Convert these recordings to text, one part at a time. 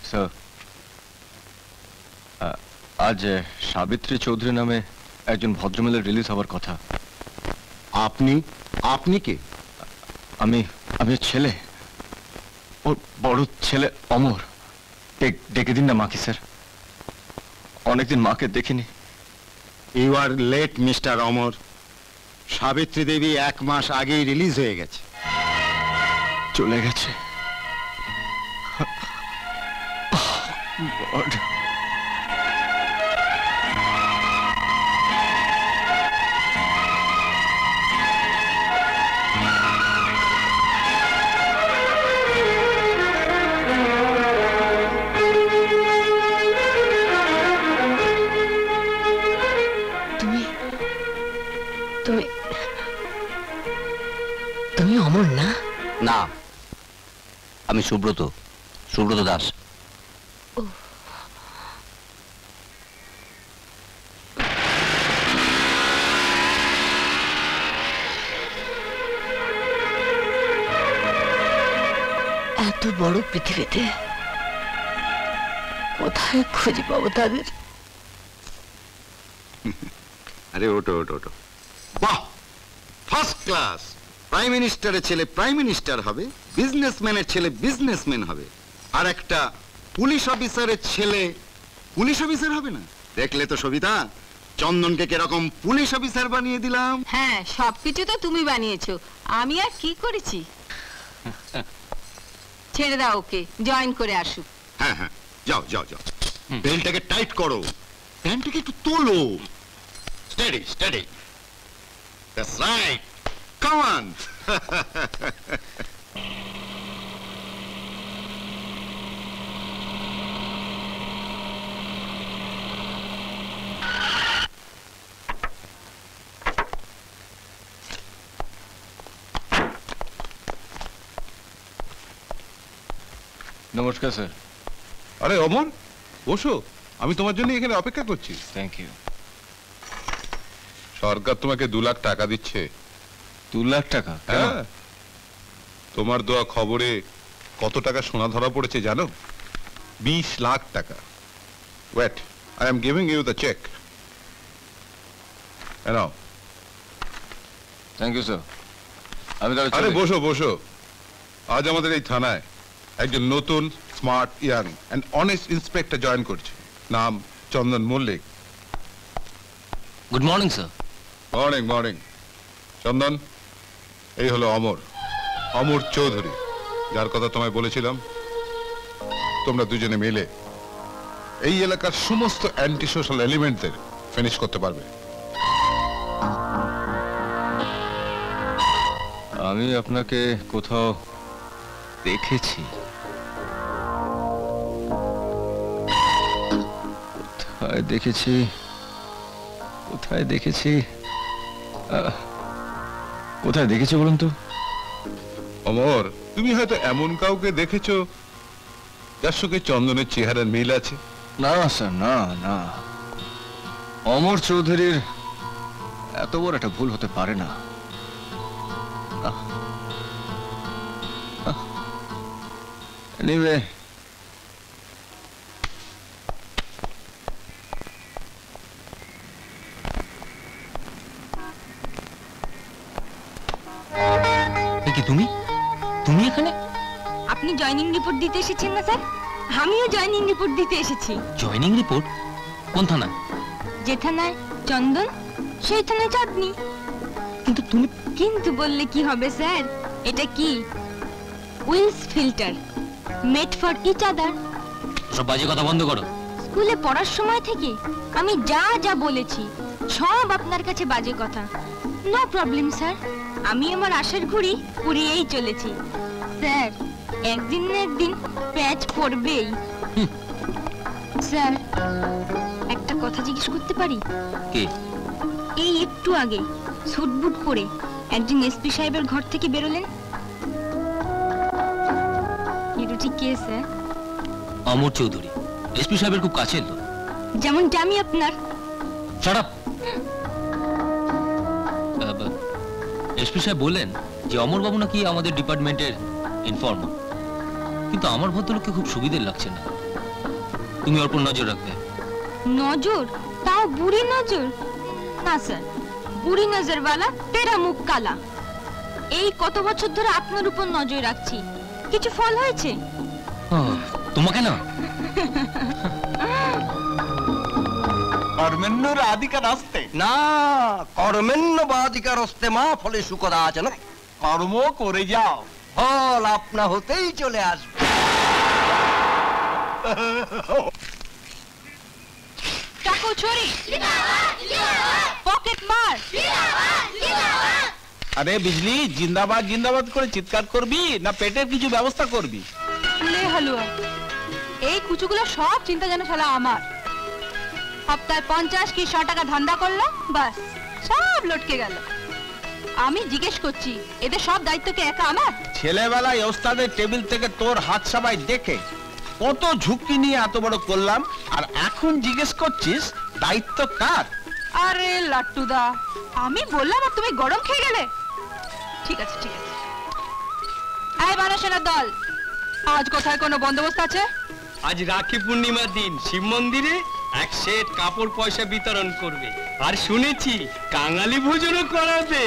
Sir, আজ সাবিত্রী চৌধুরী নামে একজন ভদ্রমহিলা রিলিজ হওয়ার কথা। আপনি আপনি কে? আমি ছেলে, ওর বড় ছেলে অমর। ডেকে দিন না মাকে স্যার, অনেকদিন মাকে দেখিনি। ইউ আর লেট মিস্টার অমর। সাবিত্রী দেবী 1 মাস আগেই রিলিজ হয়ে গেছে। চলে গেছে? God. তুমি অমর না? না, আমি সুব্রত দাস। এত বড় পৃথিবীতে কোথায় খুঁজে পাবো তাদের? আরে ওটো ওটো ওটো, বাহ, ফার্স্ট ক্লাস। প্রাইম মিনিস্টারের ছেলে প্রাইম মিনিস্টার হবে, বিজনেসম্যানের ছেলে বিজনেসম্যান হবে, আর একটা পুলিশ অফিসারের ছেলে পুলিশ অফিসার হবে না? দেখলে তো সবিতা, চন্দনকে কিরকম পুলিশ অফিসার বানিয়ে দিলাম। হ্যাঁ, সবকিছু তো তুমি বানিয়েছো, আমি আর কি করেছি? ছেড়ে দাও ওকে, জয়েন করে আসুক। হ্যাঁ হ্যাঁ, যাও যাও যাও, বেলটাকে টাইট করো, প্যান্টটাকে একটু তোলো। Steady steady, that's right, come on. নমস্কার স্যার। আরে অমর, বসো, আমি তোমার জন্য এখানে অপেক্ষা করছি। Thank you. সরকার তোমাকে 2 লাখ টাকা দিচ্ছে। 2 লাখ টাকা? হ্যাঁ, তোমার দেওয়া খবরে কত টাকা সোনা ধরা পড়েছে জানো? 20 লাখ টাকা। Wait, I am giving you the cheque. নাও। Thank you sir. আমি তাহলে আরে বসো বসো, আজ আমাদের এই থানায় একজন নতুন smart young and honest inspector join করছে, নাম Chandan Mallick. Good morning sir. Morning morning. Chandan, এই হলো অমর চৌধুরী, যার কথা তোমায় বলেছিলাম। তোমরা দুজনে মিলে এই এলাকার সমস্ত অ্যান্টি সোশ্যাল এলিমেন্টদের ফিনিশ করতে পারবে। আমি আপনাকে কোথাও দেখেছি। কোথায় দেখেছি বলুন তো? অমর, তুমি হয়তো এমন কাউকে দেখেছো যার সঙ্গে চন্দনের চেহারার মিল আছে। না স্যার, না না, অমর চৌধুরীর এত বড় একটা ভুল হতে পারে না। Anyway, তুমি এখানে? আপনি জয়েনিং রিপোর্ট দিতে এসেছেন না স্যার? আমিও জয়েনিং রিপোর্ট দিতে এসেছি। Joining report? কোন থানায়? যে থানায় চন্দন, সেই থানায় চাঁদনি। কিন্তু তুমি কিন্তু বললে কি হবে স্যার? এটা কি Wills filter, made for each other. সব বাজে কথা বন্ধ করো। স্কুলে পড়ার সময় থেকে আমি যা যা বলেছি সব আপনার কাছে বাজে কথা। নো প্রবলেম স্যার, আমি আমার আশার ঘুড়ি উড়িয়েই চলেছি। স্যার, একদিন না একদিন প্যাচ পড়বেই। স্যার, একটা কথা জিজ্ঞেস করতে পারি? কি? এই একটু আগে স্যুট বুট পরে একজন এসপি সাহেবের ঘর থেকে বেরোলেন, এরুটি কে স্যার? অমর চৌধুরী, এসপি সাহেবের খুব কাছের লোক। যেমনটা আমি আপনার। Shut up. এসপি সাহেব বললেন যে অমর বাবু নাকি আমাদের ডিপার্টমেন্টের ইনফর্মার, কিন্তু আমার ভদ্রলোককে খুব সুবিধের লাগছে না। তুমি ওর উপর নজর রাখবে। নজর? তাও বুড়ি নজর? না স্যার, বুড়ি নজরওয়ালা তেরা মুখ কালা। এই কত বছর ধরে আপনার উপর নজর রাখছি, কিছু ফল হয়েছে? তোমাকে না, কর্মেন্নরাধিকারস্তে না, কর্মেন্নবাধিকারস্তে মা ফলে সুকদাচন। কর্ম করে যাও, ফল আপনা হতেই চলে আসবে। চাকু ছুরি, পকেট মার। আরে বিজলি, জিন্দাবাদ জিন্দাবাদ করে চিৎকার করবি না পেটের কিছু ব্যবস্থা করবি? লে হালুয়া, এই কুচুগুলো সব চিন্তা যেন শালা আমার। সপ্তাহে 50 কি 100 টাকা ধান্দা করলো, বাস সব লটকে গেল। আমি জিজ্ঞেস করছি, এদের সব দায়িত্ব কি একা আমার? ছেলেবেলায় ওস্তাদের টেবিল থেকে তোর হাত সাবাই দেখে কত ঝুঁকি নিয়ে এত বড় করলাম, আর এখন জিজ্ঞেস করছিস দায়িত্ব কার? আরে লাট্টুদা, আমি বললাম আর তুমি গরম খেয়ে গেলে। ঠিক আছে ঠিক আছে। আয় বানাসেনার দল, আজ কোথায় কোনো বন্দোবস্ত আছে? আজ রাখি পূর্ণিমার দিন শিব মন্দিরে এক সেট কাপড় পয়সা বিতরণ করবে, আর শুনেছি কাঙালি ভোজনও করাবে।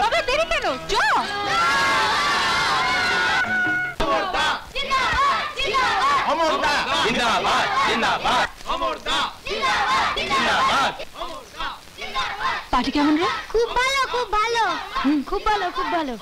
তবে দেরি কেন, চল। জিন্দাবাদ জিন্দাবাদ জিন্দাবাদ। পার্টি কেমন রে? খুব ভালো, খুব ভালো, খুব ভালো, খুব ভালো।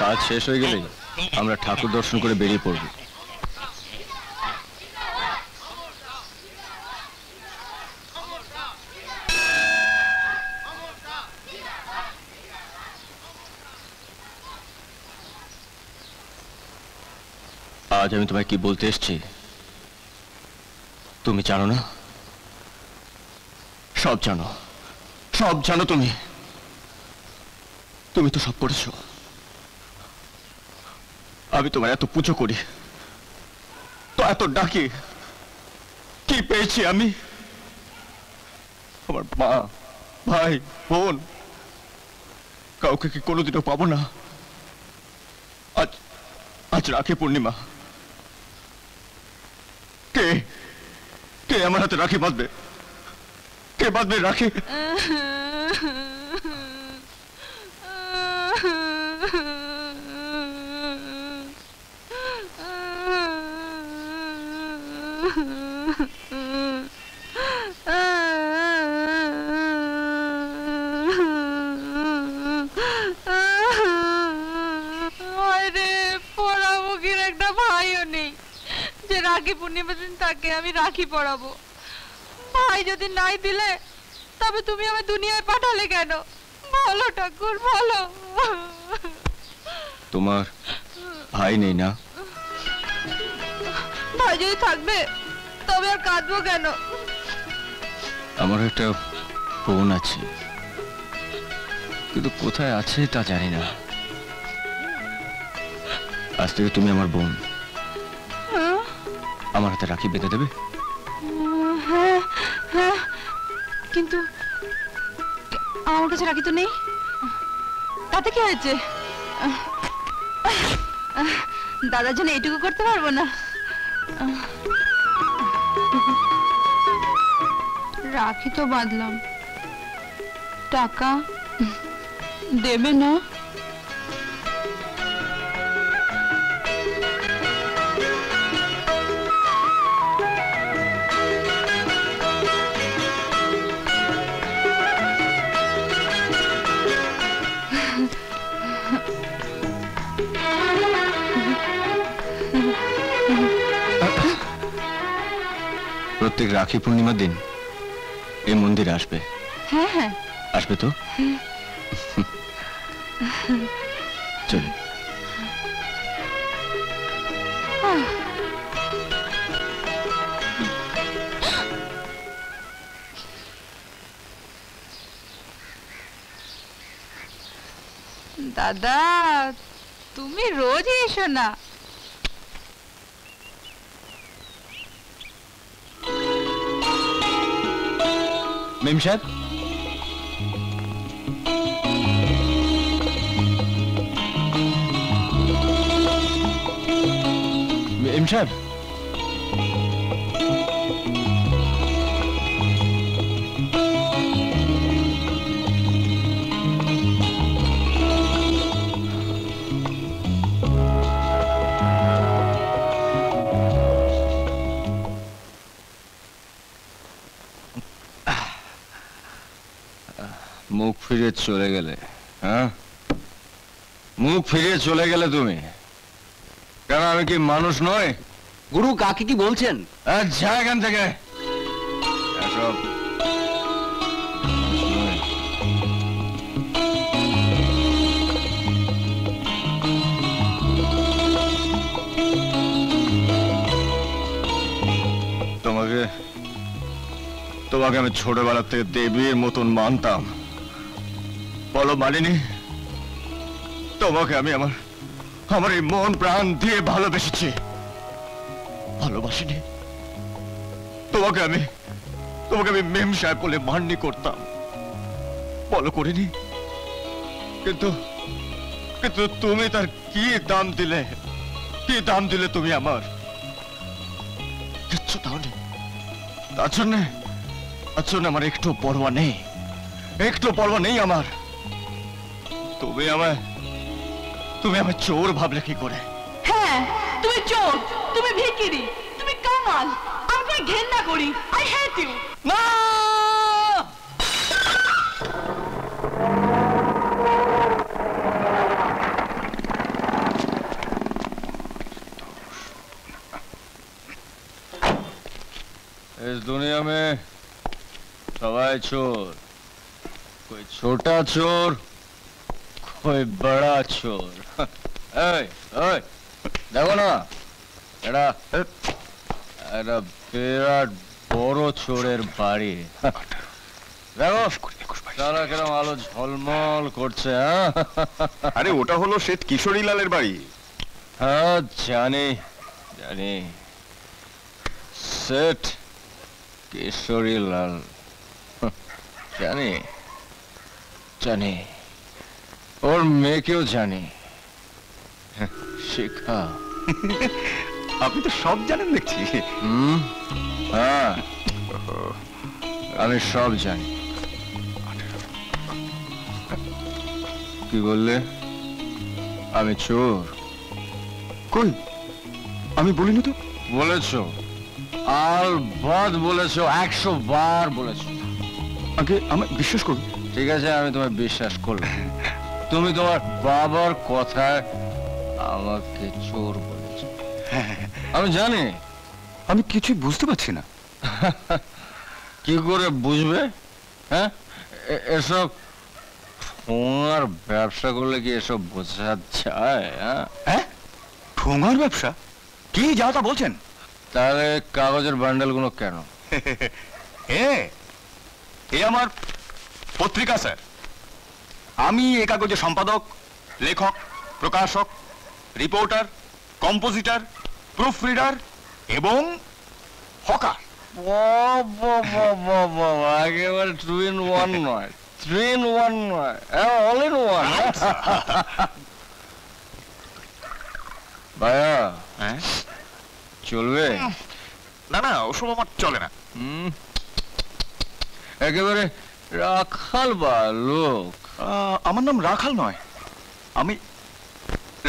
কাজ শেষ হয়ে গেলেই আমরা ঠাকুর দর্শন করে বেরিয়ে পড়ব। আজ আমি তোমায় কি বলতে এসেছি তুমি জানো না? সব জানো, সব জানো তুমি। তুমি তো সব করেছো। আমি তোমার এত পুজো করি, তো এত ডাকি, কি পেয়েছি আমি? আমার মা, ভাই, বোন, কাউকে কি কোনোদিনও পাবো না? আজ আজ রাখি পূর্ণিমা, কে কে আমার হাতে রাখি বাঁধবে? কে বাঁধবে রাখি? রাখি পূর্ণিমার দিন তাকে আমি রাখি পরাবো। ভাই যদি নাই দিলে তবে তুমি আমার দুনিয়ায় পাঠালে কেন? বলো ঠাকুর, বলো। তোমার ভাই নেই না? ভাই যদি থাকবে তবে আর কাঁদবো কেন? আমার একটা বোন আছে, কিন্তু কোথায় আছে তা জানি না। আজ থেকে তুমি আমার বোন, আমার হাতে রাখি বেঁধে দেবে? হ্যাঁ হ্যাঁ, কিন্তু আমার কাছে রাখি তো নেই। তাতে কি হয়েছে? দাদার জন্য এইটুকু করতে পারবো না? রাখি তো বাঁধলাম, টাকা দেবে না? প্রত্যেক রাখি পূর্ণিমার দিন এই মন্দিরে আসবে? হ্যাঁ হ্যাঁ আসবে তো? চল। দাদা, তুমি রোজ এসো না। মেম সাহেব, মেম সাহেব, মুখ ফিরে চলে গেলে, হ্যাঁ মুখ ফিরিয়ে চলে গেলে তুমি। কেন আমি কি মানুষ নই? গুরু কাকে কি বলছেন? যা এখান থেকে। এসব তোমাকে তোমাকে আমি ছোটবেলা থেকে দেবীর মতন মানতাম, বলো মানিনি? তোমাকে আমি আমার আমার এই মন প্রাণ দিয়ে ভালোবেসেছি, ভালোবাসিনি? তোমাকে আমি মেম সাহেব বলে মান্যি করতাম, বলো করিনি? কিন্তু কিন্তু তুমি তার কি দাম দিলে, কি দাম দিলে তুমি আমার? কিচ্ছু দাওনি। তার জন্য আমার একটু পরোয়া নেই, একটু পরোয়া নেই আমার। তুমি আমার চোর ভাবলে কি করে? হ্যাঁ, তুমি চোর, তুমি ভিখিরি, তুমি কাঙাল। আমি তোমাকে ঘেন্না করি। I hate you. না! इस दुनिया में सवाई चोर, कोई छोटा चोर, कोई बड़ा चोर। দেখো না, এটা বিরাট বড় চোরের বাড়ি। দেখো সারা কেরম আলো ঝলমল করছে। আরে ওটা হলো শেঠ কিশোরীলালের বাড়ি। হ্যাঁ জানি জানি, শেঠ কিশোরীলাল, জানি জানি, ওর মেয়েকেও জানি। শিখা, আপনি তো সব জানেন দেখছি। হ্যাঁ আমি সব জানি। কি বললে? আমি চোর? কই, আমি বলিনি তো। বলেছো, আলবাদ বলেছো, 100 বার বলেছো। আগে আমায় বিশ্বাস করুন। ঠিক আছে, আমি তোমায় বিশ্বাস করলাম। তুমি তোমার বাবার কথায় আমাকে চোর বলেছো। আমি জানি। আমি কিছুই বুঝতে পারছি না। কি করে বুঝবে? হ্যাঁ, এসব ঠোঙার ব্যবসা করলে কি এসব বোঝা যায়? হ্যাঁ, ঠোঙার ব্যবসা? কি যা তা বলছেন? তাহলে কাগজের বান্ডেলগুলো কেন? এ আমার পত্রিকা স্যার। আমি এ কাগজের সম্পাদক, লেখক, প্রকাশক, রিপোর্টার, কম্পোজিটর, প্রুফ রিডার এবং হকার। একেবারে 2 in 1 নয়, 3 in 1 নয়, all in 1। ভাইয়া, চলবে? না না, ওসব আমার চলে না। একেবারে রাখাল বা লোক। আমার নাম রাখাল নয়, আমি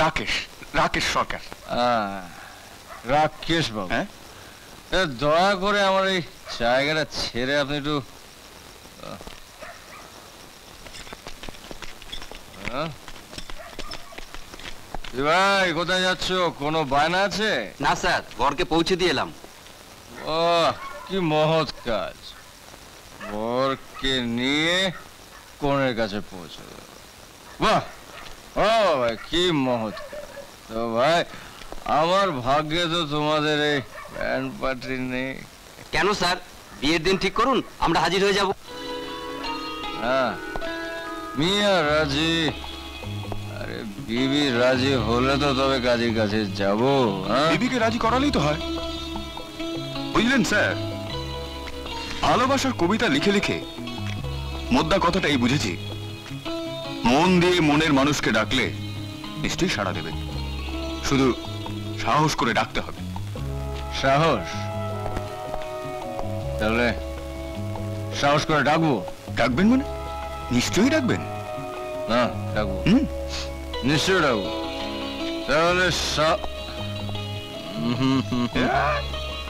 রাকেশ সরকার। রাকেশ বাবু, দয়া করে আমার এই জায়গাটা ছেড়ে আপনি একটু ভাই কোথায় যাচ্ছ? কোনো বায়না আছে? না স্যার, ঘরকে পৌঁছে দিয়ে এলাম। ও কি মহৎ কাজ, বরকে নিয়ে কনের কাছে পৌঁছে দেব। বাহ, ও ভাই কি মহৎ কাজ। তো ভাই আমার ভাগ্যে তো তোমাদের এই ব্যান্ড পার্টি নেই। কেন স্যার, বিয়ের দিন ঠিক করুন, আমরা হাজির হয়ে যাব। হ্যাঁ, মিয়া রাজি, আরে বিবি রাজি হলে তো তবে কাজের কাছে যাবো। বিবিকে রাজি করালেই তো হয়। বুঝলেন স্যার, ভালোবাসার কবিতা লিখে লিখে মোদ্দা কথাটাই বুঝেছি, মন দিয়ে মনের মানুষকে ডাকলে নিশ্চয়ই সাড়া দেবে, শুধু সাহস করে ডাকতে হবে। সাহস? তাহলে সাহস করে ডাকবো? ডাকবেন মানে? নিশ্চয়ই ডাকবেন। না, ডাকবো, নিশ্চয়ই ডাকবো। তাহলে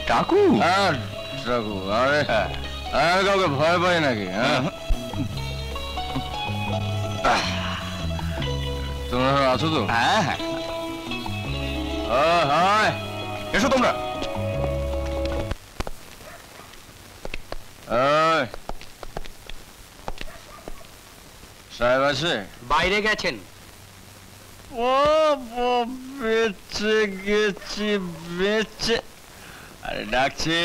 ডাকু। হ্যাঁ ডাকবো। আরে আমি কাউকে ভয় পাই নাকি? হ্যাঁ, তোমরা আছো তো? হ্যাঁ হ্যাঁ, হাই, এসো তোমরা। সাহেব আছে? বাইরে গেছেন। ও বেঁচে গেছি, বেঁচে। আরে ডাকছে।